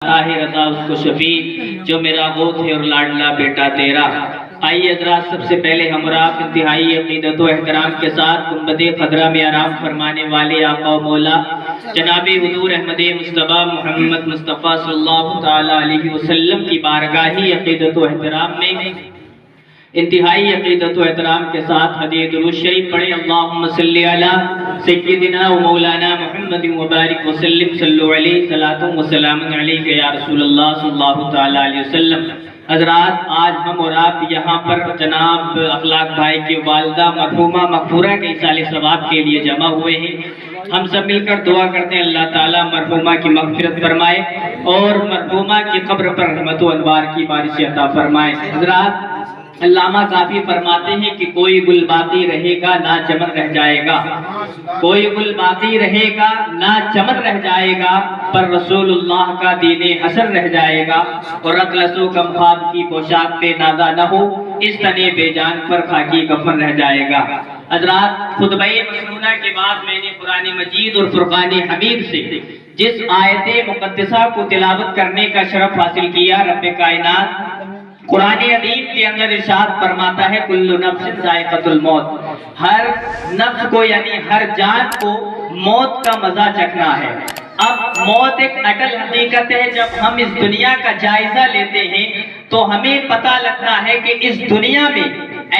طاہر رضا اس کو شفیع جو میرا غوث ہے اور لاڈلا بیٹا تیرا۔ آئیے حضرات، سب سے پہلے ہم اور آپ انتہائی عقیدت و احترام کے ساتھ گنبد خضرا میں آرام فرمانے والے آقا و مولا جناب حضور احمد مصطفیٰ محمد مصطفیٰ صلی اللہ تعالیٰ علیہ وسلم کی بارگاہی عقیدت و احترام میں انتہائی عقیدت و احترام کے ساتھ حدیث درود شریف پڑھیں۔ اللہم صلی علی سیدنا و مولانا محمد مبارک وسلم، صلو علیہ صلاۃ و سلام علیک یا رسول اللہ صلی اللہ تعالیٰ علیہ وسلم۔ حضرات، آج ہم اور آپ یہاں پر جناب اخلاق بھائی کی والدہ مرحومہ مغفورہ کے ایصال ثواب کے لیے جمع ہوئے ہیں۔ ہم سب مل کر دعا کرتے ہیں اللہ تعالیٰ مرحومہ کی مغفرت فرمائے اور مرحومہ کی قبر پر رحمت و انوار کی بارش عطا فرمائے۔ حضرات، علامہ کافی فرماتے ہیں کہ کوئی گل باقی رہے گا نہ چمن رہ جائے گا، کوئی گل باقی رہے گا نہ چمن رہ جائے گا، پر رسول اللہ کا دین حسن رہ جائے گا، اور اطلس و کم خواب کی پوشاک پہ نازا نہ ہو، اس تنے بے جان پر خاکی کفن رہ جائے گا۔ حضرات، خطبہ مسنونہ کے بعد میں نے قرآن مجید اور فرقان حمید سے جس آیت مقدسہ کو تلاوت کرنے کا شرف حاصل کیا، رب کائنات قرآن عظیم کے اندر ارشاد فرماتا ہے کل نفس ذائقۃ الموت، ہر نفس کو یعنی ہر جان کو موت کا مزہ چکھنا ہے۔ اب موت ایک اٹل حقیقت ہے۔ جب ہم اس دنیا کا جائزہ لیتے ہیں تو ہمیں پتہ لگتا ہے کہ اس دنیا میں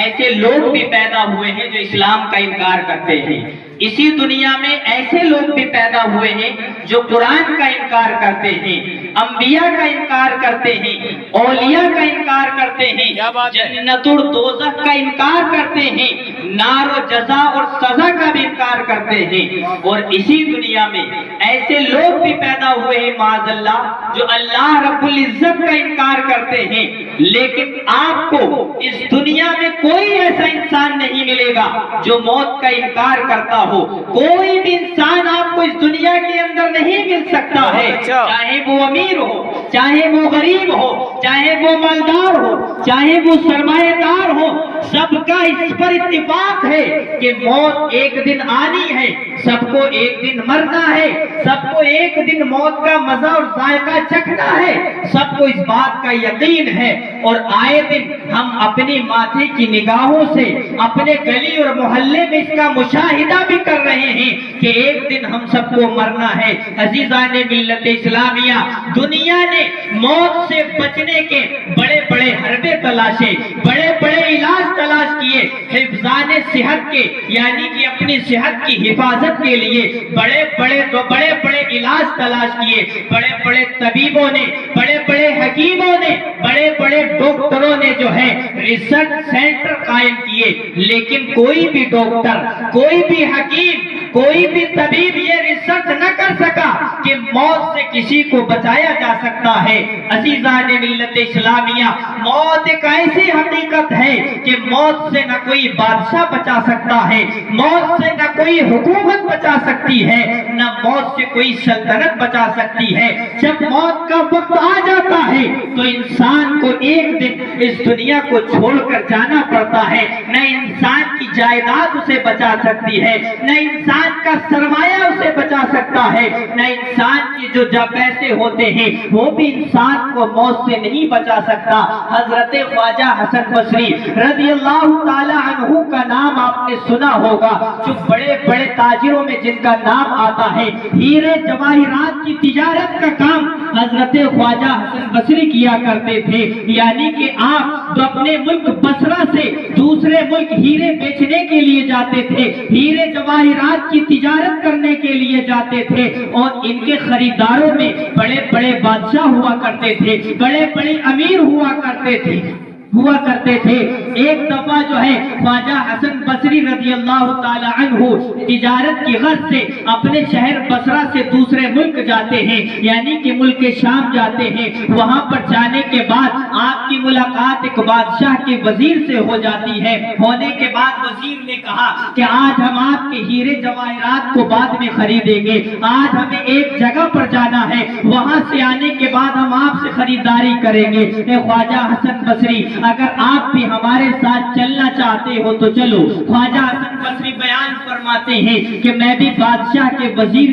ایسے لوگ بھی پیدا ہوئے ہیں جو اسلام کا انکار کرتے ہیں، اسی دنیا میں ایسے لوگ بھی پیدا ہوئے ہیں جو قرآن کا انکار کرتے ہیں، انبیاء کا انکار کرتے ہیں، اولیاء کا انکار کرتے ہیں، جنت اور دوزخ کا انکار کرتے ہیں، نار و جزا اور سزا کا بھی انکار کرتے ہیں، اور اسی دنیا میں ایسے لوگ بھی پیدا ہوئے ہیں معاذ اللہ جو اللہ رب العزت کا انکار کرتے ہیں۔ لیکن آپ کو اس دنیا میں کوئی ایسا انسان نہیں ملے گا جو موت کا انکار کرتا ہو، کوئی بھی انسان آپ کو اس دنیا کے اندر نہیں مل سکتا ہے، چاہے وہ امیر ہو، چاہے وہ غریب ہو، چاہے وہ مالدار ہو، چاہے وہ سرمایہ دار ہو، سب کا اس پر اتفاق ہے کہ موت ایک دن آنی ہے، سب کو ایک دن مرنا ہے، سب کو ایک دن موت کا مزہ اور ذائقہ چکھنا ہے، سب کو اس بات کا یقین ہے، اور آئے دن ہم اپنی ماتھے کی نگاہوں سے اپنے گلی اور محلے میں اس کا مشاہدہ بھی کر رہے ہیں کہ ایک دن ہم سب کو مرنا ہے۔ عزیزان ملت اسلامیہ، دنیا نے موت سے بچنے کے بڑے بڑے حربے تلاشے، بڑے بڑے علاج تلاش کیے، حفظان صحت کے یعنی کہ اپنی صحت کی حفاظت کے لیے بڑے بڑے علاج تلاش کیے، بڑے بڑے طبیبوں نے، بڑے بڑے حکیموں نے، بڑے بڑے ڈاکٹروں نے جو ہے ریسرچ سینٹر قائم کیے، لیکن کوئی بھی ڈاکٹر، کوئی بھی حکیم، کوئی بھی طبیب یہ ریسرچ نہ کر سکا کہ موت سے کسی کو بچایا جا سکتا ہے۔ عزیزان ملت اسلامیہ، موت ایک ایسی حقیقت ہے کہ موت سے نہ کوئی بادشاہ بچا سکتا ہے، موت سے نہ کوئی حکومت بچا سکتی ہے، نہ موت سے کوئی سلطنت بچا سکتی ہے۔ جب موت کا وقت آ جاتا ہے تو انسان کو ایک دن اس دنیا کو چھوڑ کر جانا پڑتا ہے، نہ انسان کی جائیداد اسے بچا سکتی ہے، نہ انسان کا سرمایہ اسے بچا سکتا ہے، نہ انسان کی جو پیسے ہوتے ہیں وہ بھی انسان کو موت سے نہیں بچا سکتا۔ حضرت خواجہ حسن بصری رضی اللہ تعالی عنہ کا نام آپ نے سنا ہوگا، جو بڑے بڑے تاجروں میں جن کا نام آتا ہے، ہیرے جواہرات کی تجارت کا کام حضرت خواجہ حسن بصری کیا کرتے تھے، یعنی کہ آپ تو اپنے ملک بصرہ سے دوسرے ملک ہیرے بیچنے کے لیے جاتے تھے، ہیرے جواہرات کی تجارت کرنے کے لیے جاتے تھے، اور ان کے خریداروں میں بڑے بڑے بادشاہ ہوا کرتے تھے، بڑے بڑے امیر ہوا کرتے تھے۔ ایک دفعہ جو ہے خواجہ حسن بصری رضی اللہ تعالی عنہ تجارت کی غرض سے اپنے شہر بصرہ سے دوسرے ملک جاتے ہیں، یعنی کہ ملک شام جاتے ہیں۔ وہاں پر جانے کے بعد آپ کی ملاقات ایک بادشاہ کے وزیر سے ہو جاتی ہے۔ ہونے کے بعد وزیر نے کہا کہ آج ہم آپ کے ہیرے جواہرات کو بعد میں خریدیں گے، آج ہمیں ایک جگہ پر جانا ہے، وہاں سے آنے کے بعد ہم آپ سے خریداری کریں گے۔ اے خواجہ حسن بصری، اگر آپ بھی ہمارے ساتھ چلنا چاہتے ہو تو چلو۔ خواجہ حسن بصری بیان فرماتے ہیں کہ میں بھی بادشاہ کے وزیر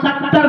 70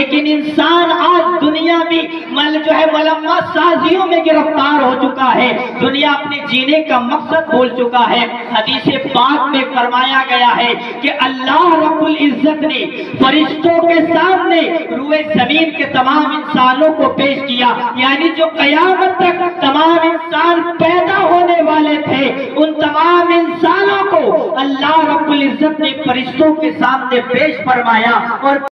لیکن انسان آج دنیا میں ملمہ سازیوں میں گرفتار ہو چکا ہے، دنیا اپنے جینے کا مقصد بھول چکا ہے۔ حدیث پاک میں فرمایا گیا ہے کہ اللہ رب العزت نے فرشتوں کے سامنے روئے زمین کے تمام انسانوں کو پیش کیا، یعنی جو قیامت تک تمام انسان پیدا ہونے والے تھے ان تمام انسانوں کو اللہ رب العزت نے فرشتوں کے سامنے پیش فرمایا اور